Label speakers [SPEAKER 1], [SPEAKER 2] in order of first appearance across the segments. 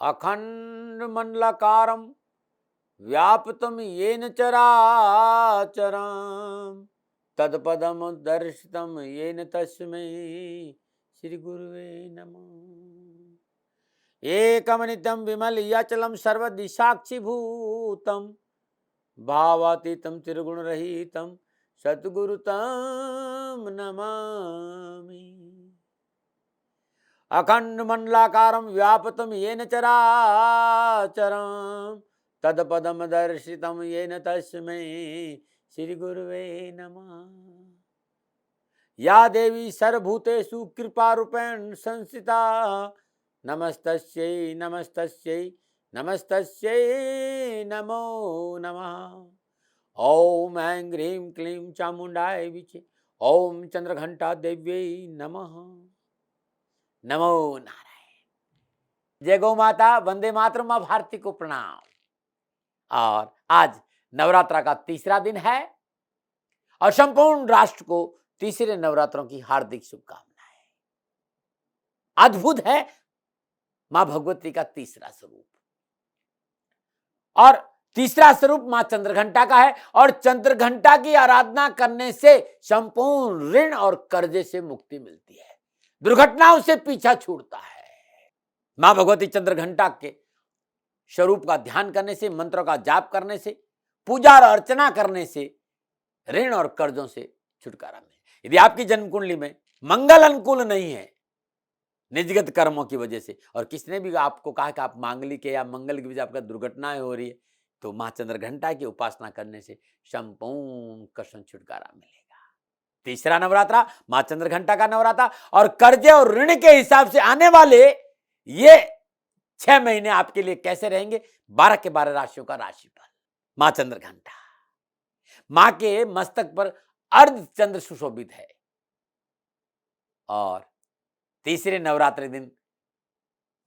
[SPEAKER 1] अखंड मंडलाकारं व्याप्तं येन चराचरं तत्पदं दर्शितं येन तस्मै श्री गुरुवे नमः। एकमनित्यं विमलयचलं सर्वदिशाक्षिभूतं भावातीतं त्रिगुणरहितं सद्गुरुतं नमामि। अखंड मंडलाकारं व्याप्तं येन चराचरं तत्पदं दर्शितं येन तस्मै श्री गुरुवे नमः। या देवी सर्वभूतेषु कृपारूपेण संस्थिता नमस्तस्यै नमस्तस्यै नमस्तस्यै नमो नमः। ओम ऐं ह्रीं क्लीं चामुंडाय विचे ओम चंद्रघंटा देव्यै नमः। नमो नारायण। जय गौ माता, वंदे मातरम, मां भारती को प्रणाम। और आज नवरात्रा का तीसरा दिन है और संपूर्ण राष्ट्र को तीसरे नवरात्रों की हार्दिक शुभकामनाएं। अद्भुत है मां भगवती का तीसरा स्वरूप, और तीसरा स्वरूप मां चंद्रघंटा का है, और चंद्रघंटा की आराधना करने से संपूर्ण ऋण और कर्जे से मुक्ति मिलती है, दुर्घटनाओं से पीछा छूटता है। मां भगवती चंद्रघंटा के स्वरूप का ध्यान करने से, मंत्रों का जाप करने से, पूजा और अर्चना करने से ऋण और कर्जों से छुटकारा मिले। यदि आपकी जन्म कुंडली में मंगल अनुकूल नहीं है निजगत कर्मों की वजह से, और किसने भी आपको कहा कि आप मांगलिक या मंगल की वजह आपका दुर्घटनाएं हो रही है, तो मां चंद्रघंटा की उपासना करने से संपूर्ण कष्ट छुटकारा मिलेगा। तीसरा नवरात्रा मां चंद्रघंटा का नवरात्रा, और कर्जे और ऋण के हिसाब से आने वाले ये 6 महीने आपके लिए कैसे रहेंगे, 12 के 12 राशियों का राशिफल। मां चंद्रघंटा, मां के मस्तक पर अर्ध चंद्र सुशोभित है, और तीसरे नवरात्रि दिन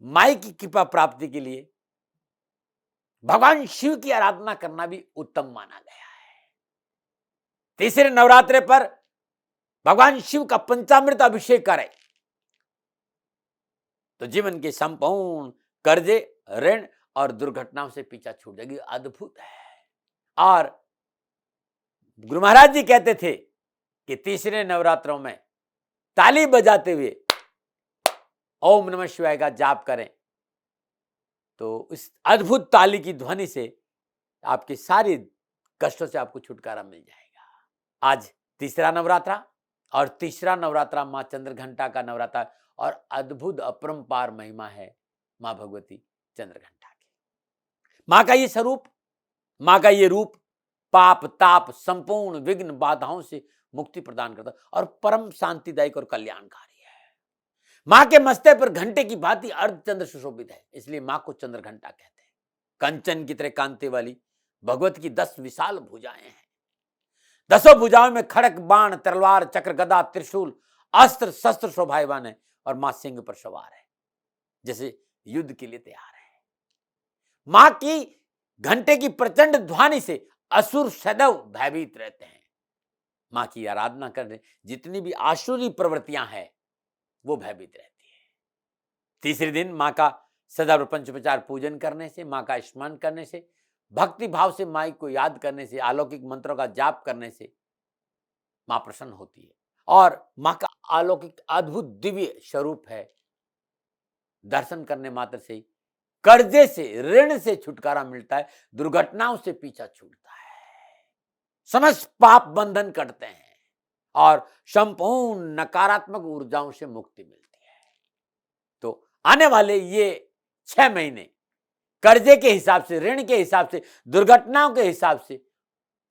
[SPEAKER 1] माई की कृपा प्राप्ति के लिए भगवान शिव की आराधना करना भी उत्तम माना गया है। तीसरे नवरात्रि पर भगवान शिव का पंचामृत अभिषेक करें तो जीवन के संपूर्ण कर्जे, ऋण और दुर्घटनाओं से पीछा छूट जाएगी। अद्भुत है। और गुरु महाराज जी कहते थे कि तीसरे नवरात्रों में ताली बजाते हुए ओम नमः शिवाय का जाप करें तो इस अद्भुत ताली की ध्वनि से आपके सारे कष्टों से आपको छुटकारा मिल जाएगा। आज तीसरा नवरात्रा, और तीसरा नवरात्रा मां चंद्रघंटा का नवरात्रा, और अद्भुत अपरंपार महिमा है मां भगवती चंद्रघंटा की। मां का ये स्वरूप, मां का ये रूप पाप ताप संपूर्ण विघ्न बाधाओं से मुक्ति प्रदान करता और परम शांतिदायक और कल्याणकारी है। मां के मस्ते पर घंटे की भांति अर्धचंद्र सुशोभित है, इसलिए मां को चंद्रघंटा कहते हैं। कंचन की तरह कांति वाली भगवत की 10 विशाल भुजाएं हैं। 10 भुजाओं में खड़क, बाण, तलवार, चक्र, गदा, त्रिशूल, अस्त्र शस्त्र शोभायमान है, और मां सिंह पर सवार है, जैसे युद्ध के लिए तैयार है। मां की घंटे की प्रचंड ध्वनि से असुर सदैव भयभीत रहते हैं। मां की आराधना करने जितनी भी आसुरी प्रवृत्तियां हैं वो भयभीत रहती है। तीसरे दिन मां का सदा पंचोपचार पूजन करने से, मां का स्मरण करने से, भक्ति भाव से माई को याद करने से, अलौकिक मंत्रों का जाप करने से मां प्रसन्न होती है, और मां का अलौकिक अद्भुत दिव्य स्वरूप है। दर्शन करने मात्र से ही कर्जे से, ऋण से छुटकारा मिलता है, दुर्घटनाओं से पीछा छूटता है, समस्त पाप बंधन कटते हैं, और संपूर्ण नकारात्मक ऊर्जाओं से मुक्ति मिलती है। तो आने वाले ये 6 महीने कर्जे के हिसाब से, ऋण के हिसाब से, दुर्घटनाओं के हिसाब से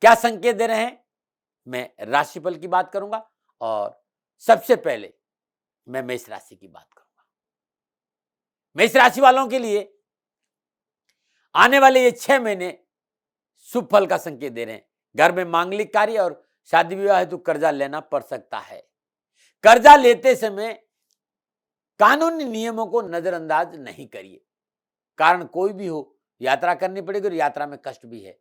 [SPEAKER 1] क्या संकेत दे रहे हैं, मैं राशिफल की बात करूंगा, और सबसे पहले मैं मेष राशि की बात करूंगा। मेष राशि वालों के लिए आने वाले ये 6 महीने शुभ फल का संकेत दे रहे हैं। घर में मांगलिक कार्य और शादी विवाह हेतु कर्जा लेना पड़ सकता है। कर्जा लेते समय कानूनी नियमों को नजरअंदाज नहीं करिए, कारण कोई भी हो यात्रा करनी पड़ेगी, और यात्रा में कष्ट भी है।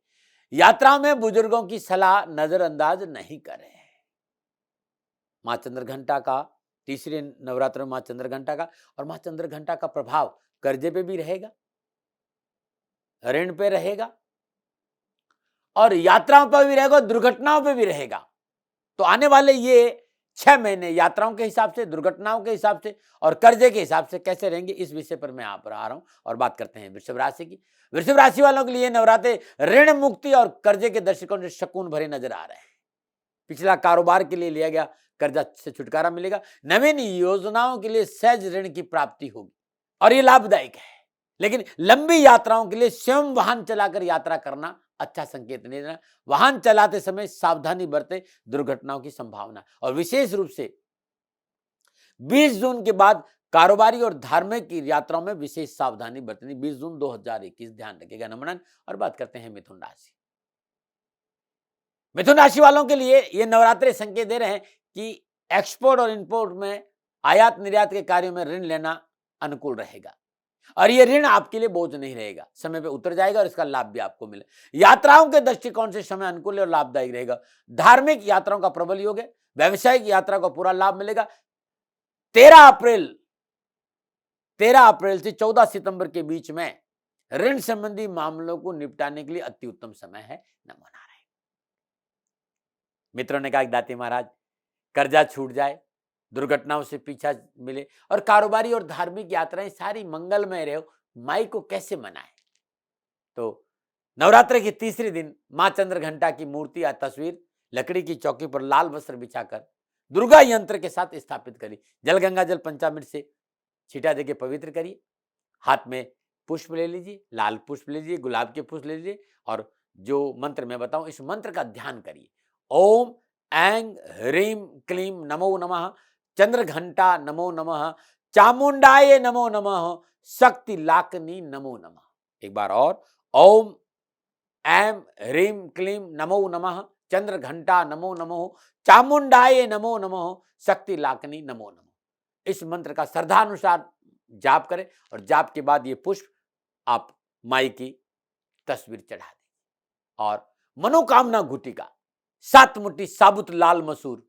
[SPEAKER 1] यात्रा में बुजुर्गों की सलाह नजरअंदाज नहीं करें। मां चंद्रघंटा का तीसरे नवरात्र में मां चंद्रघंटा का, और मां चंद्रघंटा का प्रभाव कर्जे पे भी रहेगा, ऋण पे रहेगा और यात्राओं पर भी रहेगा और दुर्घटनाओं पे भी रहेगा। तो आने वाले ये 6 महीने यात्राओं के हिसाब से, दुर्घटनाओं के हिसाब से और कर्जे के हिसाब से कैसे रहेंगे, इस विषय पर मैं यहाँ पर आ रहा हूं और बात करते हैं वृषभ राशि की। वृषभ राशि वालों के लिए नवरात्रे ऋण मुक्ति और कर्जे के दृष्टिकोण से शकून भरे नजर आ रहे हैं। पिछला कारोबार के लिए लिया गया कर्जा से छुटकारा मिलेगा। नवीन योजनाओं के लिए सहज ऋण की प्राप्ति होगी और ये लाभदायक है। लेकिन लंबी यात्राओं के लिए स्वयं वाहन चलाकर यात्रा करना अच्छा संकेत नहीं देना। वाहन चलाते समय सावधानी बरतें, दुर्घटनाओं की संभावना। और विशेष रूप से 20 जून के बाद कारोबारी और धार्मिक यात्राओं में विशेष सावधानी बरतनी। 20 जून 2021 ध्यान रखिएगा। नमन। और बात करते हैं मिथुन राशि। मिथुन राशि वालों के लिए ये नवरात्रे संकेत दे रहे हैं कि एक्सपोर्ट और इंपोर्ट में, आयात निर्यात के कार्यों में ऋण लेना अनुकूल रहेगा और ये ऋण आपके लिए बोझ नहीं रहेगा, समय पे उतर जाएगा और इसका लाभ भी आपको मिले। यात्राओं के दृष्टिकोण से समय अनुकूल और लाभदायक रहेगा। धार्मिक यात्राओं का प्रबल योग है। व्यवसायिक यात्रा का पूरा लाभ मिलेगा। 13 अप्रैल से 14 सितंबर के बीच में ऋण संबंधी मामलों को निपटाने के लिए अति उत्तम समय है। नमो नारायण। मित्रों ने कहा दाती महाराज, कर्जा छूट जाए, दुर्घटनाओं से पीछा मिले और कारोबारी और धार्मिक यात्राएं सारी मंगलमय रहे, माई को कैसे मनाएं? तो नवरात्र के तीसरे दिन मां चंद्रघंटा की मूर्ति या तस्वीर लकड़ी की चौकी पर लाल वस्त्र बिछाकर दुर्गा यंत्र के साथ स्थापित करिए। जल गंगा जल पंचामृत से छींटा देके पवित्र करिए। हाथ में पुष्प ले लीजिए, लाल पुष्प ले लीजिए, गुलाब के पुष्प ले लीजिए और जो मंत्र मैं बताऊं इस मंत्र का ध्यान करिए। ओम ऐं ह्रीं क्लीं नमो नमः, चंद्रघंटा नमो नमः, चामुंडाय नमो नमः, शक्ति लाकनी नमो नमः। एक बार और, ओम ऐं ह्रीं क्लीं नमो नमः, चंद्रघंटा नमो नमः, चामुंडाय नमो नमः, शक्ति लाकनी नमो नमः। इस मंत्र का श्रद्धानुसार जाप करें और जाप के बाद ये पुष्प आप माई की तस्वीर चढ़ा दें और मनोकामना गुटिका 7 मुट्ठी साबुत लाल मसूर,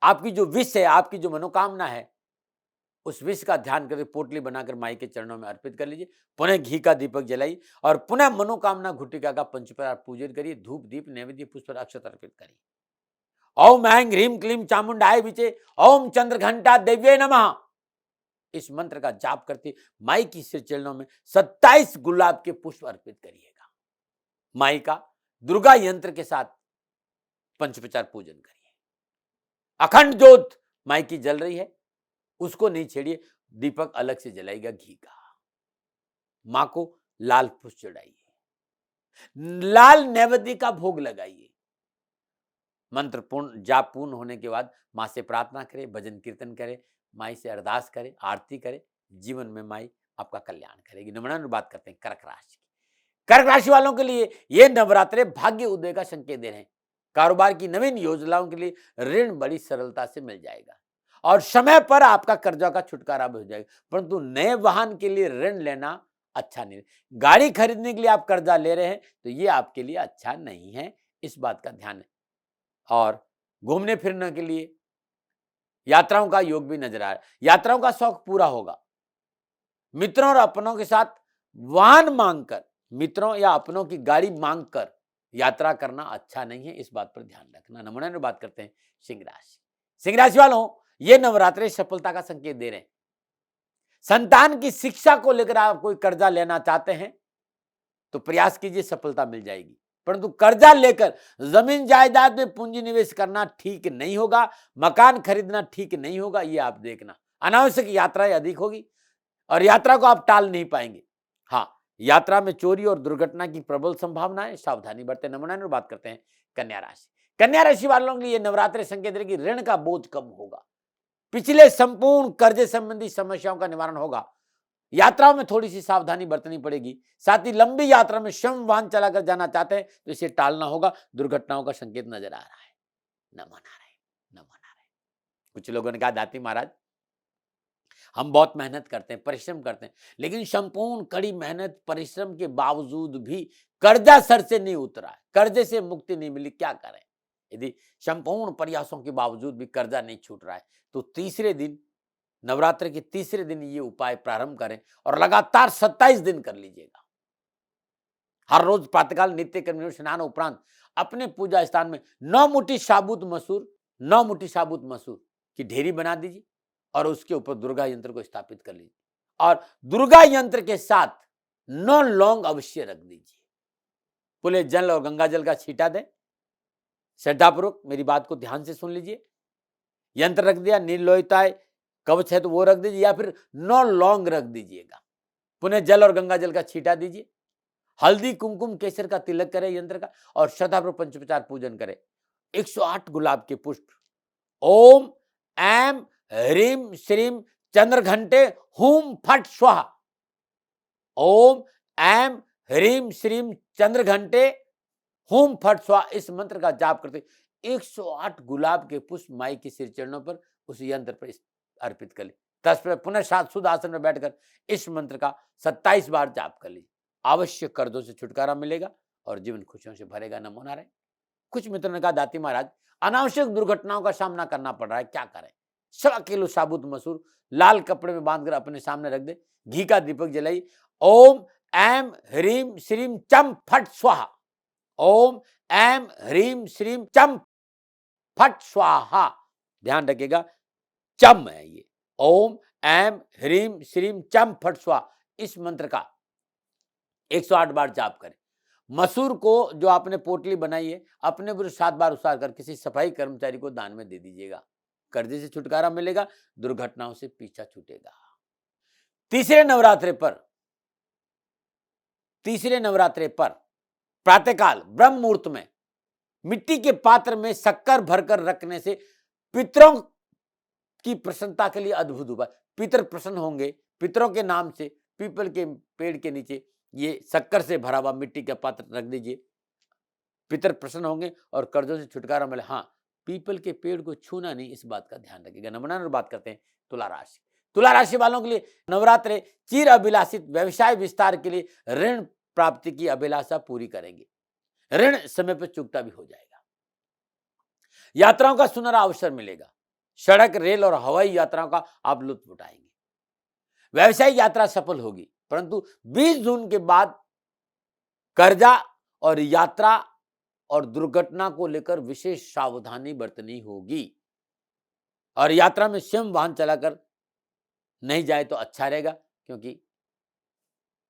[SPEAKER 1] आपकी जो विश है, आपकी जो मनोकामना है, उस विश का ध्यान करके पोटली बनाकर माई के चरणों में अर्पित कर लीजिए। पुनः घी का दीपक जलाइए और पुनः मनोकामना घुटिका का पंचप्रकार पूजन करिए। धूप दीप नैवेद्य पुष्प अक्षत अर्पित करिए। ओम ऐं ह्रीं क्लीं चामुंडाय विचे, ओम चंद्रघंटा देव्ये नमः। इस मंत्र का जाप करते माई की सिर चरणों में 27 गुलाब के पुष्प अर्पित करिएगा। माई का दुर्गा यंत्र के साथ पंचप्रचार पूजन करिए। अखंड ज्योत माई की जल रही है, उसको नहीं छेड़िए, दीपक अलग से जलाइएगा घी का। मां को लाल पुष्प चढ़ाइए, लाल नैवेद्य का भोग लगाइए। मंत्र पूर्ण जाप पूर्ण होने के बाद मां से प्रार्थना करें, भजन कीर्तन करें, माई से अरदास करें, आरती करें। जीवन में माई आपका कल्याण करेगी। नमन। बात करते हैं कर्क राशि की। कर्क राशि वालों के लिए ये नवरात्रे भाग्य उदय का संकेत दे रहे हैं। कारोबार की नवीन योजनाओं के लिए ऋण बड़ी सरलता से मिल जाएगा और समय पर आपका कर्जा का छुटकारा भी हो जाएगा। परंतु नए वाहन के लिए ऋण लेना अच्छा नहीं। गाड़ी खरीदने के लिए आप कर्जा ले रहे हैं तो ये आपके लिए अच्छा नहीं है, इस बात का ध्यान है। और घूमने फिरने के लिए यात्राओं का योग भी नजर आ रहा है। यात्राओं का शौक पूरा होगा। मित्रों और अपनों के साथ वाहन मांगकर, मित्रों या अपनों की गाड़ी मांगकर यात्रा करना अच्छा नहीं है, इस बात पर ध्यान रखना। नमूना में बात करते हैं सिंह राशि। सिंह राशि वालों, ये नवरात्रे सफलता का संकेत दे रहे हैं। संतान की शिक्षा को लेकर आप कोई कर्जा लेना चाहते हैं तो प्रयास कीजिए, सफलता मिल जाएगी। परंतु कर्जा लेकर जमीन जायदाद में पूंजी निवेश करना ठीक नहीं होगा, मकान खरीदना ठीक नहीं होगा, ये आप देखना। अनावश्यक यात्राएं अधिक होगी और यात्रा को आप टाल नहीं पाएंगे। हाँ, यात्रा में चोरी और दुर्घटना की प्रबल संभावना है, सावधानी बरतें। नमूना में बात करते हैं कन्या राशि। कन्या राशि वालों के लिए नवरात्रि संकेत है कि ऋण का बोझ कम होगा। पिछले संपूर्ण कर्जे संबंधी समस्याओं का निवारण होगा। यात्राओं में थोड़ी सी सावधानी बरतनी पड़ेगी। साथ ही लंबी यात्रा में स्वयं वाहन चलाकर जाना चाहते हैं तो इसे टालना होगा। दुर्घटनाओं का संकेत नजर आ रहा है। नमो नारायण, नमो नारायण। कुछ लोगों ने कहा दाती महाराज, हम बहुत मेहनत करते हैं, परिश्रम करते हैं, लेकिन संपूर्ण कड़ी मेहनत परिश्रम के बावजूद भी कर्जा सर से नहीं उतरा है, कर्जे से मुक्ति नहीं मिली, क्या करें? यदि संपूर्ण प्रयासों के बावजूद भी कर्जा नहीं छूट रहा है तो तीसरे दिन, नवरात्र के तीसरे दिन ये उपाय प्रारंभ करें और लगातार 27 दिन कर लीजिएगा। हर रोज प्रातःकाल नित्य कर्म स्नान उपरांत अपने पूजा स्थान में 9 मुट्ठी साबुत मसूर 9 मुट्ठी साबुत मसूर की ढेरी बना दीजिए और उसके ऊपर दुर्गा यंत्र को स्थापित कर लीजिए और दुर्गा यंत्र के साथ 9 लौंग अवश्य रख दीजिए। पुले जल और गंगा जल का छींटा दें। श्रद्धापूर्वक मेरी बात को ध्यान से सुन लीजिए। यंत्र रख दिया, निर्लोहिताय कवच है तो वो रख दीजिए या फिर 9 लौंग रख दीजिएगा। पुनः जल और गंगा जल का छींटा दीजिए। हल्दी कुमकुम केसर का तिलक करें यंत्र का और श्रद्धापूर्वक पंचोपचार पूजन करें। 108 गुलाब के पुष्प ओम ऐम ह्रीम श्रीम चंद्र घंटे हुम फट स्वाहा। ओम ऐम ह्रीम श्रीम चंद्र घंटे हुम फट स्वाहा इस मंत्र का जाप करते 108 गुलाब के पुष्प माई के सिर चरणों पर उस यंत्र पर अर्पित कर ले। तत्पश्चात पुनः सात शुद्ध आसन में बैठकर इस मंत्र का 27 बार जाप कर लीजिए। आवश्यक कर्जों से छुटकारा मिलेगा और जीवन खुशियों से भरेगा। नमो नारायण। कुछ मित्रों ने कहा दाती महाराज अनावश्यक दुर्घटनाओं का सामना करना पड़ रहा है, क्या करें? 1.25 किलो साबुत मसूर लाल कपड़े में बांधकर अपने सामने रख दे, घी का दीपक जलाइए। ओम ऐम ह्रीम श्रीम चम फट स्वाहा। ओम ऐम ह्रीम श्रीम चम फट स्वाहा। ध्यान रखिएगा चम है ये। ओम ऐम ह्रीम श्रीम चम फट स्वाहा इस मंत्र का 108 बार जाप करें। मसूर को जो आपने पोटली बनाई है अपने विरुद्ध 7 बार उसार कर किसी सफाई कर्मचारी को दान में दे दीजिएगा। कर्जे से छुटकारा मिलेगा, दुर्घटनाओं से पीछा छूटेगा। तीसरे नवरात्रे पर प्रातःकाल ब्रह्म मुहूर्त में मिट्टी के पात्र में शक्कर भरकर रखने से पितरों की प्रसन्नता के लिए अद्भुत उपाय। पितर प्रसन्न होंगे। पितरों के नाम से पीपल के पेड़ के नीचे ये शक्कर से भरा हुआ मिट्टी का पात्र रख दीजिए। पितर प्रसन्न होंगे और कर्जों से छुटकारा मिले। हाँ, पीपल के पेड़ को छूना नहीं, इस बात का ध्यान रखिएगा। नंबर बात करते हैं तुला राशि। तुला राशि वालों के लिए नवरात्रे चिर अभिलाषित व्यवसाय विस्तार के लिए ऋण प्राप्ति की अभिलाषा पूरी करेंगे। ऋण समय पर चुकता भी हो जाएगा। यात्राओं का सुनहरा अवसर मिलेगा। सड़क, रेल और हवाई यात्राओं का आप लुत्फ उठाएंगे। व्यवसायिक यात्रा सफल होगी, परंतु 20 जून के बाद कर्जा और यात्रा और दुर्घटना को लेकर विशेष सावधानी बरतनी होगी और यात्रा में स्वयं वाहन चलाकर नहीं जाए तो अच्छा रहेगा, क्योंकि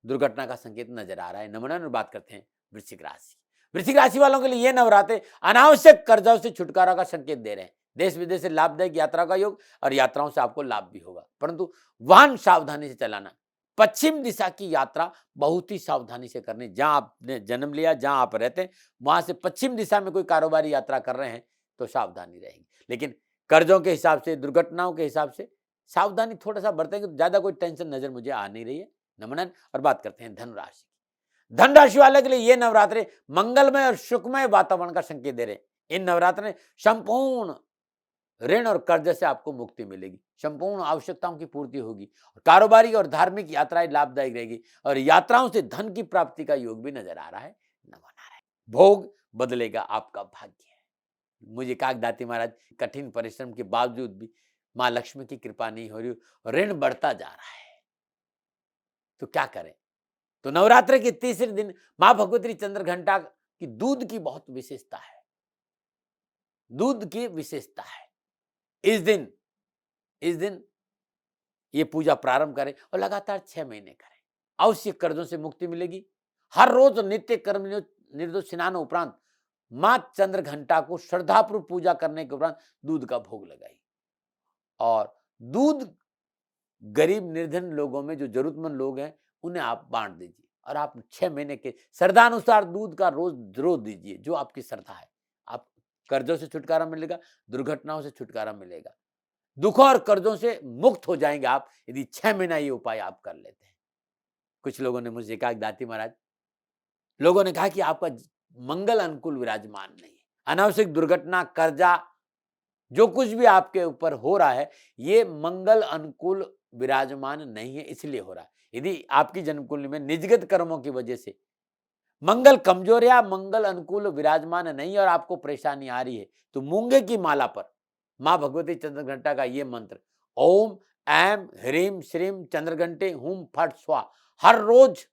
[SPEAKER 1] दुर्घटना का संकेत नजर आ रहा है। नंबर बात करते हैं वृश्चिक राशि। वृश्चिक राशि वालों के लिए यह नवरात्रे अनावश्यक कर्जों से छुटकारा का संकेत दे रहे हैं। देश विदेश से लाभदायक यात्रा का योग और यात्राओं से आपको लाभ भी होगा, परंतु वाहन सावधानी से चलाना। पश्चिम दिशा की यात्रा बहुत ही सावधानी से करनी। जहां आपने जन्म लिया, जहां आप रहते हैं, वहां से पश्चिम दिशा में कोई कारोबारी यात्रा कर रहे हैं तो सावधानी रहेगी, लेकिन कर्जों के हिसाब से, दुर्घटनाओं के हिसाब से सावधानी थोड़ा सा बरतेंगे तो ज्यादा कोई टेंशन नजर मुझे आ नहीं रही है। नमन। और बात करते हैं धन राशि। धन राशि वाले के लिए ये नवरात्रे मंगलमय और सुखमय वातावरण का संकेत दे रहे हैं। इन नवरात्र में संपूर्ण ऋण और कर्ज से आपको मुक्ति मिलेगी। संपूर्ण आवश्यकताओं की पूर्ति होगी। कारोबारी और धार्मिक यात्राएं लाभदायक रहेगी और यात्राओं से धन की प्राप्ति का योग भी नजर आ रहा है। नमो नारायण। भोग बदलेगा आपका भाग्य। मुझे कागदाती महाराज कठिन परिश्रम के बावजूद भी मां लक्ष्मी की कृपा नहीं हो रही, ऋण बढ़ता जा रहा है, तो क्या करें? तो नवरात्र के तीसरे दिन मां भगवती चंद्र घंटा की दूध की बहुत विशेषता है। दूध की विशेषता है। इस दिन ये पूजा प्रारंभ करें और लगातार 6 महीने करें। अवश्य कर्जों से मुक्ति मिलेगी। हर रोज नित्य कर्म निर्दोष स्नान उपरांत मां चंद्र घंटा को श्रद्धापूर्वक पूजा करने के उपरांत दूध का भोग लगाई और दूध गरीब निर्धन लोगों में जो जरूरतमंद लोग हैं उन्हें आप बांट दीजिए और आप 6 महीने के श्रद्धानुसार दूध का रोज दीजिए, जो आपकी श्रद्धा है। आप कर्जों से छुटकारा मिलेगा, दुर्घटनाओं से छुटकारा मिलेगा, दुखों और कर्जों से मुक्त हो जाएंगे आप यदि 6 महीना ये उपाय आप कर लेते हैं। कुछ लोगों ने मुझे कहा दाती महाराज, लोगों ने कहा कि आपका मंगल अनुकूल विराजमान नहीं है। अनावश्यक दुर्घटना, कर्जा, जो कुछ भी आपके ऊपर हो रहा है ये मंगल अनुकूल विराजमान नहीं है, इसलिए हो रहा है। यदि आपकी जन्म कुंडली में निजगत कर्मों की वजह से मंगल कमजोर या मंगल अनुकूल विराजमान नहीं और आपको परेशानी आ रही है, तो मूंगे की माला पर मां भगवती चंद्रघंटा का ये मंत्र ओम ऐम ह्रीम श्रीम चंद्रघंटे हुम फट स्वा हर रोज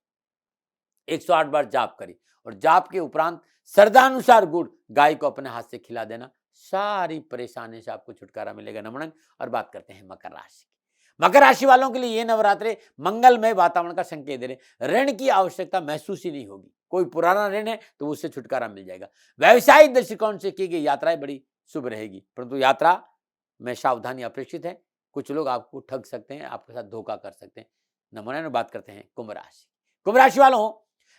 [SPEAKER 1] 108 बार जाप करी और जाप के उपरांत श्रद्धानुसार गुड़ गाय को अपने हाथ से खिला देना। सारी परेशानी से आपको छुटकारा मिलेगा। नमन। और बात करते हैं मकर राशि की। मकर राशि वालों के लिए ये नवरात्रे मंगलमय वातावरण का संकेत दे रहे। ऋण की आवश्यकता महसूस ही नहीं होगी। कोई पुराना ऋण है तो उससे छुटकारा मिल जाएगा। व्यवसायिक दृष्टिकोण से की गई यात्राएं बड़ी शुभ रहेगी, परंतु यात्रा में सावधानी अपेक्षित है। कुछ लोग आपको ठग सकते हैं, आपके साथ धोखा कर सकते हैं। नमूना बात करते हैं कुंभ राशि। कुंभ राशि वालों,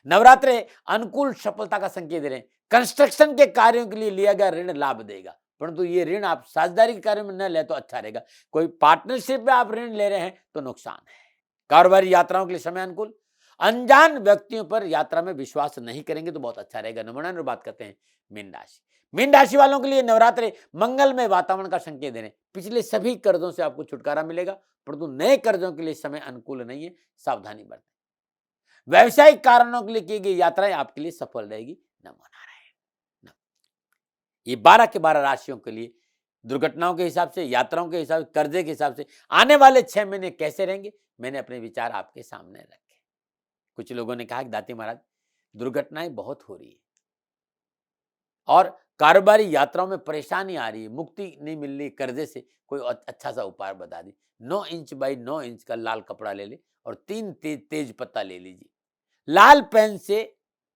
[SPEAKER 1] नवरात्रे अनुकूल सफलता का संकेत दे रहे हैं। कंस्ट्रक्शन के कार्यों के लिए लिया गया ऋण लाभ देगा, परंतु ये ऋण आप साझेदारी के कार्य में न ले तो अच्छा रहेगा। कोई पार्टनरशिप में आप ऋण ले रहे हैं तो नुकसान है। कारोबारी यात्राओं के लिए समय अनुकूल। अनजान व्यक्तियों पर यात्रा में विश्वास नहीं करेंगे तो बहुत अच्छा रहेगा। नमूना बात करते हैं मीन राशि। मीन राशि वालों के लिए नवरात्रे मंगलमय वातावरण का संकेत दे रहे हैं। पिछले सभी कर्जों से आपको छुटकारा मिलेगा, परंतु नए कर्जों के लिए समय अनुकूल नहीं है, सावधानी बरतें। व्यवसायिक कारणों के लिए की गई यात्राएं आपके लिए सफल रहेगी। नमो नारायण। ये 12 के 12 राशियों के लिए दुर्घटनाओं के हिसाब से, यात्राओं के हिसाब से, कर्जे के हिसाब से आने वाले 6 महीने कैसे रहेंगे, मैंने अपने विचार आपके सामने रखे। कुछ लोगों ने कहा कि दाती महाराज दुर्घटनाएं बहुत हो रही है और कारोबारी यात्राओं में परेशानी आ रही है, मुक्ति नहीं मिल रही कर्जे से, कोई अच्छा सा उपाय बता दी। 9 इंच बाई 9 इंच का लाल कपड़ा ले ले और 3 तेज पत्ता ले लीजिए। लाल पेन से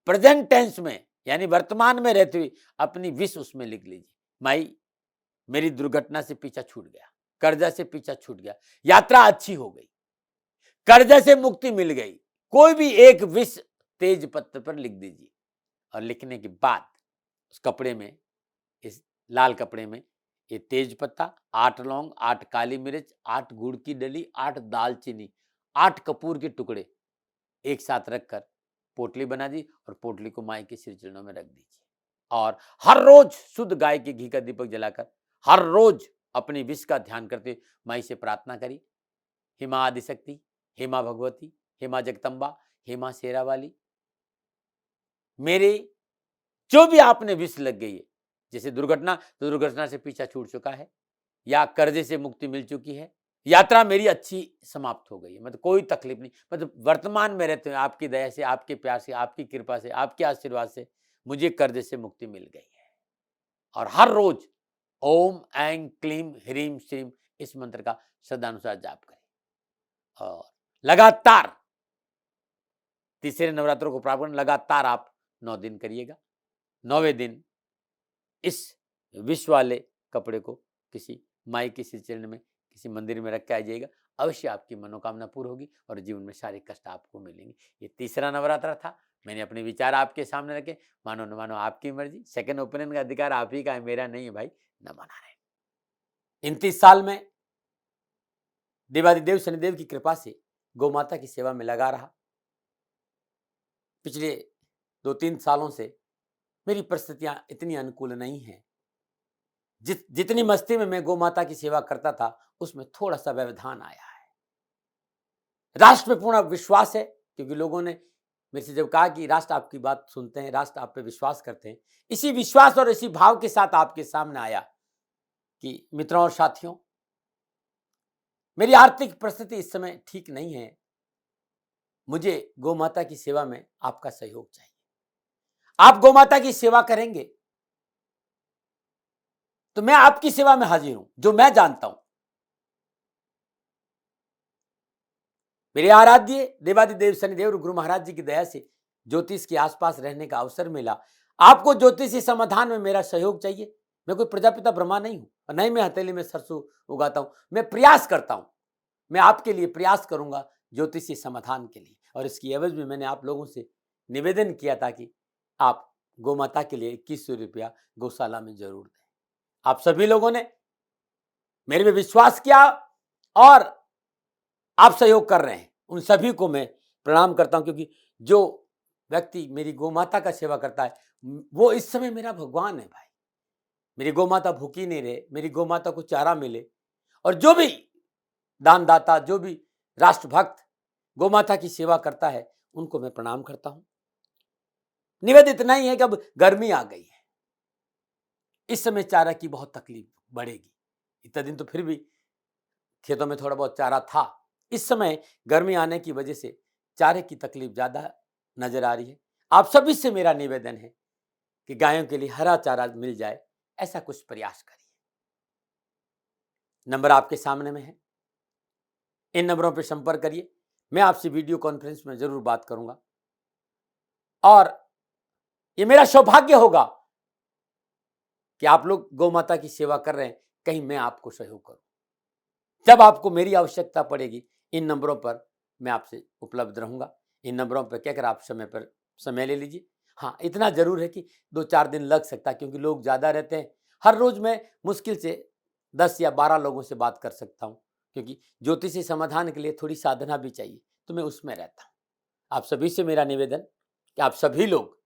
[SPEAKER 1] प्रेजेंट टेंस में यानी वर्तमान में रहते हुए अपनी विश उसमें लिख लीजिए। माई, मेरी दुर्घटना से पीछा छूट गया, कर्जा से पीछा छूट गया, यात्रा अच्छी हो गई, कर्जा से मुक्ति मिल गई। कोई भी एक विश तेज पत्ते पर लिख दीजिए और लिखने के बाद उस कपड़े में, इस लाल कपड़े में ये तेज पत्ता, 8 लौंग, 8 काली मिर्च, 8 गुड़ की डली, 8 दालचीनी, 8 कपूर के टुकड़े एक साथ रखकर पोटली बना दी और पोटली को माई के श्री चरणों में रख दीजिए। और हर रोज शुद्ध गाय के घी का दीपक जलाकर हर रोज अपनी विष का ध्यान करते माई से प्रार्थना करी। हिमा आदिशक्ति, हेमा भगवती, हेमा जगदम्बा, हेमा शेरा वाली, मेरे जो भी आपने विष लग गई है, जैसे दुर्घटना, तो दुर्घटना से पीछा छूट चुका है या कर्जे से मुक्ति मिल चुकी है, यात्रा मेरी अच्छी समाप्त हो गई है, मतलब कोई तकलीफ नहीं, मतलब वर्तमान में रहते हुए आपकी दया से, आपके प्यार से, आपकी कृपा से, आपके आशीर्वाद से मुझे कर्जे से मुक्ति मिल गई है। और हर रोज ओम ऐं क्लीम ह्रीम श्रीम इस मंत्र का श्रद्धानुसार जाप करें और लगातार तीसरे नवरात्रों को प्राप्त करना, लगातार आप 9 दिन करिएगा। 9वें दिन इस विष वाले कपड़े को किसी माई के श्री चरण में, किसी मंदिर में रख के आ जाइएगा। अवश्य आपकी मनोकामना पूरी होगी और जीवन में सारे कष्ट आपको मिलेंगे। ये तीसरा नवरात्र था, मैंने अपने विचार आपके सामने रखे। मानो न मानो आपकी मर्जी, सेकंड ओपिनियन का अधिकार आप ही का है, मेरा नहीं है भाई। न माना रहे। इन 30 साल में देवादिदेव शनिदेव की कृपा से गौ माता की सेवा में लगा रहा। पिछले 2-3 सालों से मेरी परिस्थितियां इतनी अनुकूल नहीं है। जितनी मस्ती में मैं गौ माता की सेवा करता था उसमें थोड़ा सा व्यवधान आया है। राष्ट्र पे पूर्ण विश्वास है, क्योंकि लोगों ने मेरे से जब कहा कि राष्ट्र आपकी बात सुनते हैं, राष्ट्र आप पे विश्वास करते हैं, इसी विश्वास और इसी भाव के साथ आपके सामने आया कि मित्रों और साथियों, मेरी आर्थिक परिस्थिति इस समय ठीक नहीं है, मुझे गौ माता की सेवा में आपका सहयोग चाहिए। आप गौ माता की सेवा करेंगे तो मैं आपकी सेवा में हाजिर हूं, जो मैं जानता हूं। मेरे आराध्य देवादिदेव शनिदेव गुरु महाराज जी की दया से ज्योतिष के आसपास रहने का अवसर मिला। आपको ज्योतिषी समाधान में मेरा सहयोग चाहिए। मैं कोई प्रजापिता ब्रह्मा नहीं हूं और नहीं मैं हथेली में सरसों उगाता हूं। मैं प्रयास करता हूं, मैं आपके लिए प्रयास करूंगा ज्योतिषी समाधान के लिए। और इसकी एवज में मैंने आप लोगों से निवेदन किया था कि आप गौ माता के लिए 2100 रुपया गौशाला में जरूर दें। आप सभी लोगों ने मेरे पे विश्वास किया और आप सहयोग कर रहे हैं, उन सभी को मैं प्रणाम करता हूं, क्योंकि जो व्यक्ति मेरी गौ माता का सेवा करता है वो इस समय मेरा भगवान है भाई। मेरी गौ माता भूखी नहीं रहे, मेरी गौ माता को चारा मिले। और जो भी दानदाता, जो भी राष्ट्रभक्त गौ माता की सेवा करता है उनको मैं प्रणाम करता हूं। निवेदन इतना ही है कि अब गर्मी आ गई है, इस समय चारा की बहुत तकलीफ बढ़ेगी। इतना दिन तो फिर भी खेतों में थोड़ा बहुत चारा था, इस समय गर्मी आने की वजह से चारे की तकलीफ ज्यादा नजर आ रही है। आप सभी से मेरा निवेदन है कि गायों के लिए हरा चारा मिल जाए, ऐसा कुछ प्रयास करिए। नंबर आपके सामने में है, इन नंबरों पर संपर्क करिए। मैं आपसे वीडियो कॉन्फ्रेंस में जरूर बात करूंगा और ये मेरा सौभाग्य होगा कि आप लोग गौ माता की सेवा कर रहे हैं, कहीं मैं आपको सहयोग करूं। जब आपको मेरी आवश्यकता पड़ेगी, इन नंबरों पर मैं आपसे उपलब्ध रहूंगा। इन नंबरों पर कहकर आप समय पर समय ले लीजिए। हाँ, इतना जरूर है कि 2-4 दिन लग सकता है, क्योंकि लोग ज्यादा रहते हैं। हर रोज मैं मुश्किल से 10 या 12 लोगों से बात कर सकता हूं, क्योंकि ज्योतिषी समाधान के लिए थोड़ी साधना भी चाहिए, तो मैं उसमें रहता हूं। आप सभी से मेरा निवेदन कि आप सभी लोग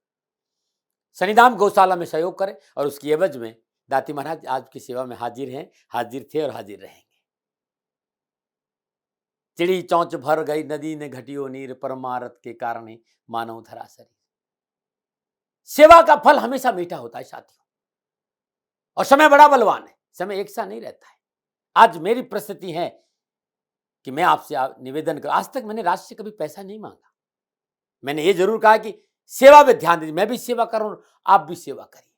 [SPEAKER 1] शनिधाम गौशाला में सहयोग करें और उसकी एवज में दाती महाराज आपकी सेवा में हाजिर हैं, हाजिर थे और हाजिर रहेंगे। चिड़ी चौंच भर गई नदी ने घटियो नीर, परमारथ के कारण ही मानव धरा शरीर। सेवा का फल हमेशा मीठा होता है साथियों, और समय बड़ा बलवान है, समय एक सा नहीं रहता है। आज मेरी परिस्थिति है कि मैं आपसे निवेदन कर, आज तक मैंने राष्ट्र से कभी पैसा नहीं मांगा। मैंने ये जरूर कहा कि सेवा में ध्यान दीजिए, मैं भी सेवा कर रहा हूं, आप भी सेवा करिए।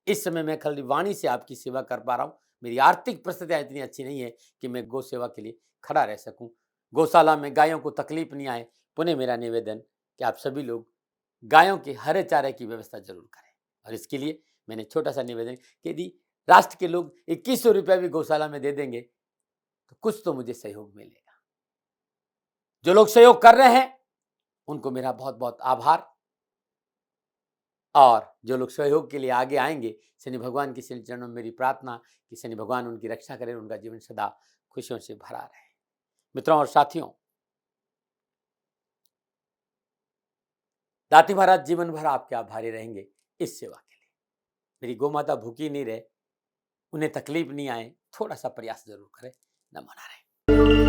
[SPEAKER 1] इस समय मैं खाली वाणी से आपकी सेवा कर पा रहा हूं। मेरी आर्थिक परिस्थितियां इतनी अच्छी नहीं है कि मैं गौ सेवा के लिए खड़ा रह सकूं, गौशाला में गायों को तकलीफ नहीं आए। पुनः मेरा निवेदन कि आप सभी लोग गायों के हरे चारे की व्यवस्था जरूर करें, और इसके लिए मैंने छोटा सा निवेदन कि यदि राष्ट्र के लोग 2100 रुपया भी गौशाला में दे देंगे तो कुछ तो मुझे सहयोग मिलेगा। जो लोग सहयोग कर रहे हैं उनको मेरा बहुत बहुत आभार, और जो लोग सहयोग के लिए आगे आएंगे, शनि भगवान की श्री चरणों में मेरी प्रार्थना कि शनि भगवान उनकी रक्षा करें, उनका जीवन सदा खुशियों से भरा रहे। मित्रों और साथियों, दाती महाराज जीवन भर आपके आभारी रहेंगे इस सेवा के लिए। मेरी गौ माता भूखी नहीं रहे, उन्हें तकलीफ नहीं आए, थोड़ा सा प्रयास जरूर करें। नमो नारायण।